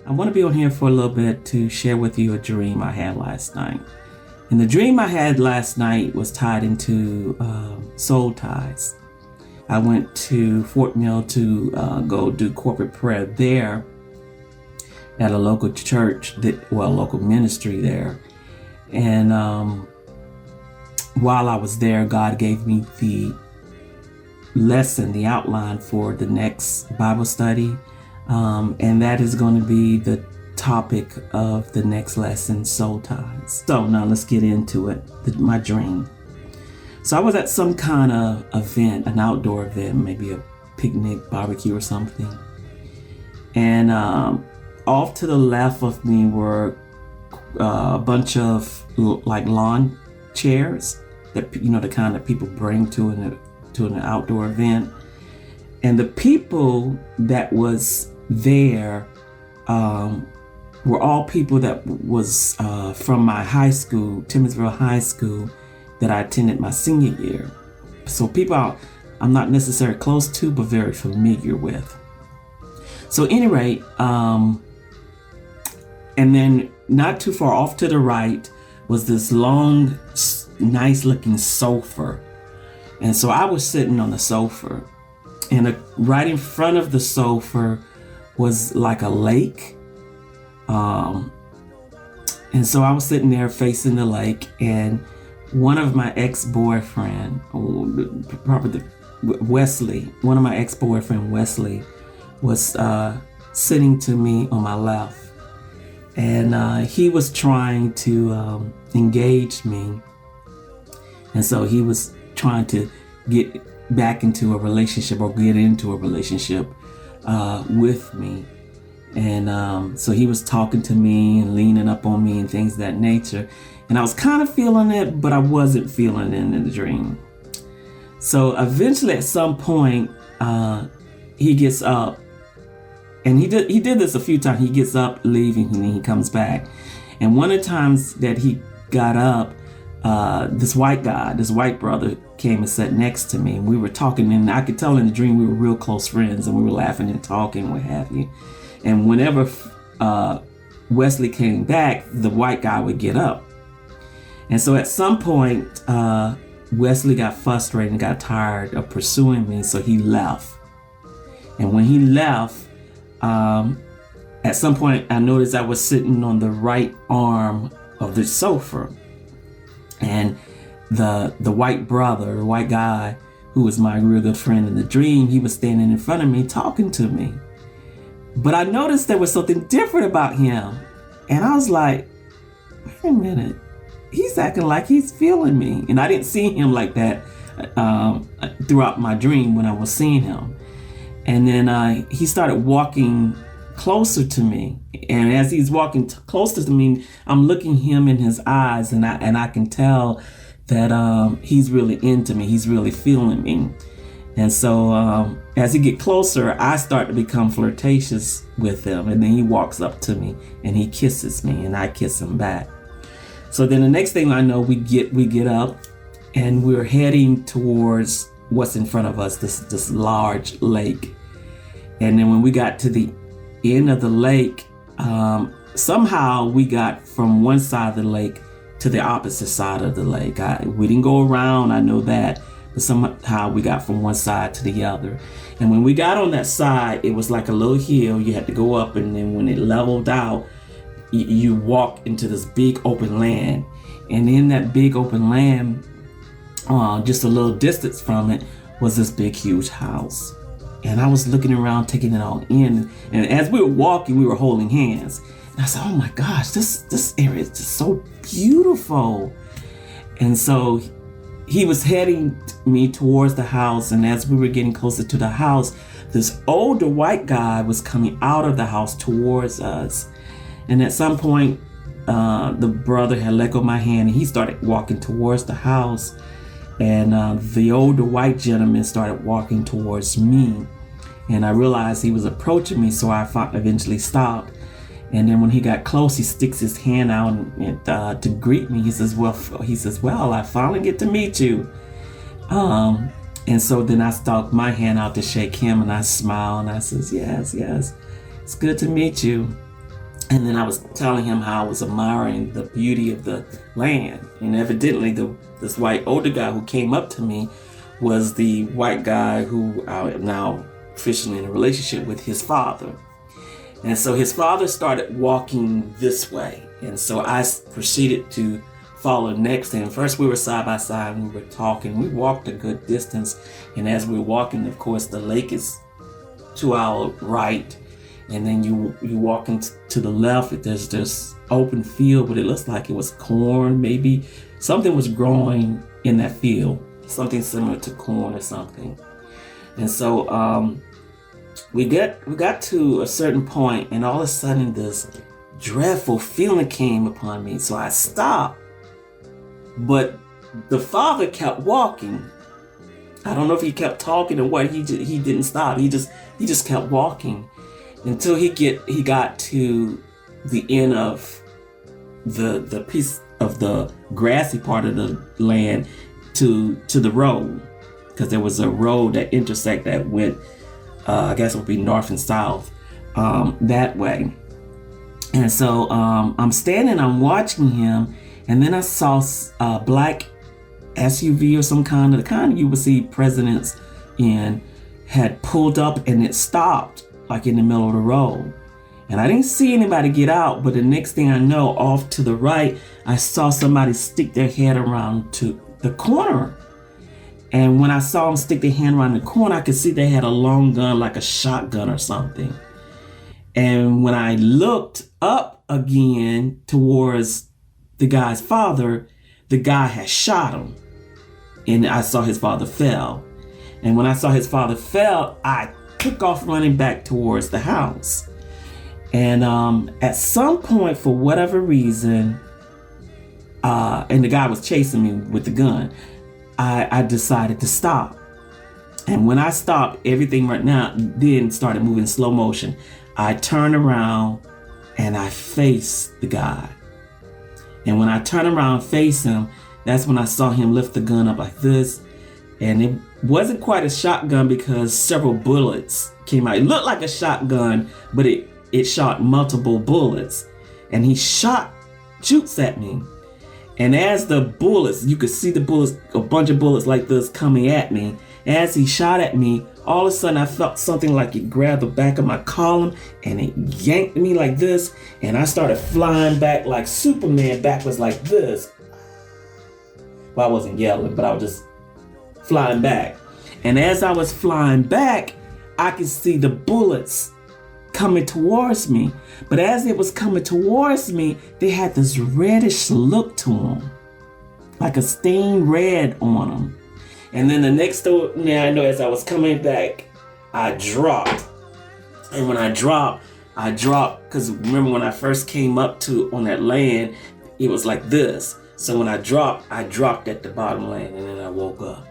I want to be on here for a little bit to share with you a dream I had last night. And the dream I had last night was tied into soul ties. I went to Fort Mill to go do corporate prayer there at a local church, local ministry there. And while I was there, God gave me the lesson, the outline for the next Bible study. And that is going to be the topic of the next lesson, soul ties. So now let's get into it, my dream. So I was at some kind of event, an outdoor event, maybe a picnic, barbecue or something. And off to the left of me were a bunch of like lawn chairs that, the kind that people bring to an outdoor event. And the people that was there were all people that was from my high school, Timminsville High School, that I attended my senior year. So people I'm not necessarily close to, but very familiar with. So at any rate, and then not too far off to the right was this long, nice looking sofa. And so I was sitting on the sofa, and right in front of the sofa was like a lake. And so I was sitting there facing the lake, and one of my ex-boyfriend, Wesley, was sitting to me on my left. And he was trying to engage me. And so he was trying to get back into a relationship or get into a relationship with me. And so he was talking to me and leaning up on me and things of that nature. And I was kind of feeling it, but I wasn't feeling it in the dream. So eventually at some point, he gets up. And he did this a few times. He gets up, leaving, and then he comes back. And one of the times that he got up, this white brother came and sat next to me. And we were talking, and I could tell in the dream we were real close friends, and we were laughing and talking, what have you. And whenever Wesley came back, the white guy would get up. And so at some point, Wesley got frustrated and got tired of pursuing me, so he left. And when he left, at some point I noticed I was sitting on the right arm of the sofa. And the white guy, who was my real good friend in the dream, he was standing in front of me talking to me. But I noticed there was something different about him. And I was like, wait a minute, he's acting like he's feeling me. And I didn't see him like that throughout my dream when I was seeing him. And then he started walking closer to me. And as he's walking closer to me, I'm looking him in his eyes, and I can tell that he's really into me. He's really feeling me. And so as he get closer, I start to become flirtatious with him. And then he walks up to me and he kisses me, and I kiss him back. So then the next thing I know, we get up and we're heading towards what's in front of us, this large lake. And then when we got to the end of the lake, somehow we got from one side of the lake to the opposite side of the lake. We didn't go around, I know that, but somehow we got from one side to the other. And when we got on that side, it was like a little hill. You had to go up, and then when it leveled out, you walk into this big open land. And in that big open land, just a little distance from it, was this big, huge house. And I was looking around, taking it all in. And as we were walking, we were holding hands. And I said, oh my gosh, this area is just so beautiful. And so he was heading me towards the house. And as we were getting closer to the house, this older white guy was coming out of the house towards us. And at some point, the brother had let go of my hand, and he started walking towards the house. And the older white gentleman started walking towards me. And I realized he was approaching me, so I eventually stopped. And then when he got close, he sticks his hand out and to greet me. He says, well, I finally get to meet you. And so then I stuck my hand out to shake him, and I smiled and I says, yes, yes, it's good to meet you. And then I was telling him how I was admiring the beauty of the land. And evidently this white older guy who came up to me was the white guy who I am now officially in a relationship with, his father. And so his father started walking this way. And so I proceeded to follow next to him. First we were side by side and we were talking. We walked a good distance. And as we were walking, of course, the lake is to our right. And then you walk into the left, there's this open field, but it looks like it was corn. Maybe something was growing in that field, something similar to corn or something. And so we got to a certain point, and all of a sudden this dreadful feeling came upon me. So I stopped, but the father kept walking. I don't know if he kept talking or what. He didn't stop. He just kept walking until he got to the end of the piece of the grassy part of the land to the road, because there was a road that intersect that went I guess it would be north and south that way. And so I'm standing, I'm watching him, and then I saw a black SUV or some kind of the kind you would see presidents in had pulled up, and it stopped like in the middle of the road. And I didn't see anybody get out, but the next thing I know, off to the right, I saw somebody stick their head around to the corner. And when I saw them stick their hand around the corner, I could see they had a long gun, like a shotgun or something. And when I looked up again towards the guy's father, the guy had shot him. And I saw his father fell. And when I saw his father fell, I took off running back towards the house. And at some point, for whatever reason, and the guy was chasing me with the gun, I decided to stop. And when I stopped, everything right now then started moving in slow motion. I turned around and I faced the guy. And when I turned around and faced him, that's when I saw him lift the gun up like this. And it wasn't quite a shotgun because several bullets came out. It looked like a shotgun, but it shot multiple bullets. And he shoots at me. And as the bullets, you could see the bullets, a bunch of bullets like this coming at me. As he shot at me, all of a sudden I felt something like it grabbed the back of my collar and it yanked me like this. And I started flying back like Superman backwards like this. Well, I wasn't yelling, but I was just flying back. And as I was flying back, I could see the bullets coming towards me. But as it was coming towards me, they had this reddish look to them, like a stained red on them. And then the next thing I know, as I was coming back, I dropped. And when I dropped, because remember when I first came up on that land, it was like this. So when I dropped at the bottom land, and then I woke up.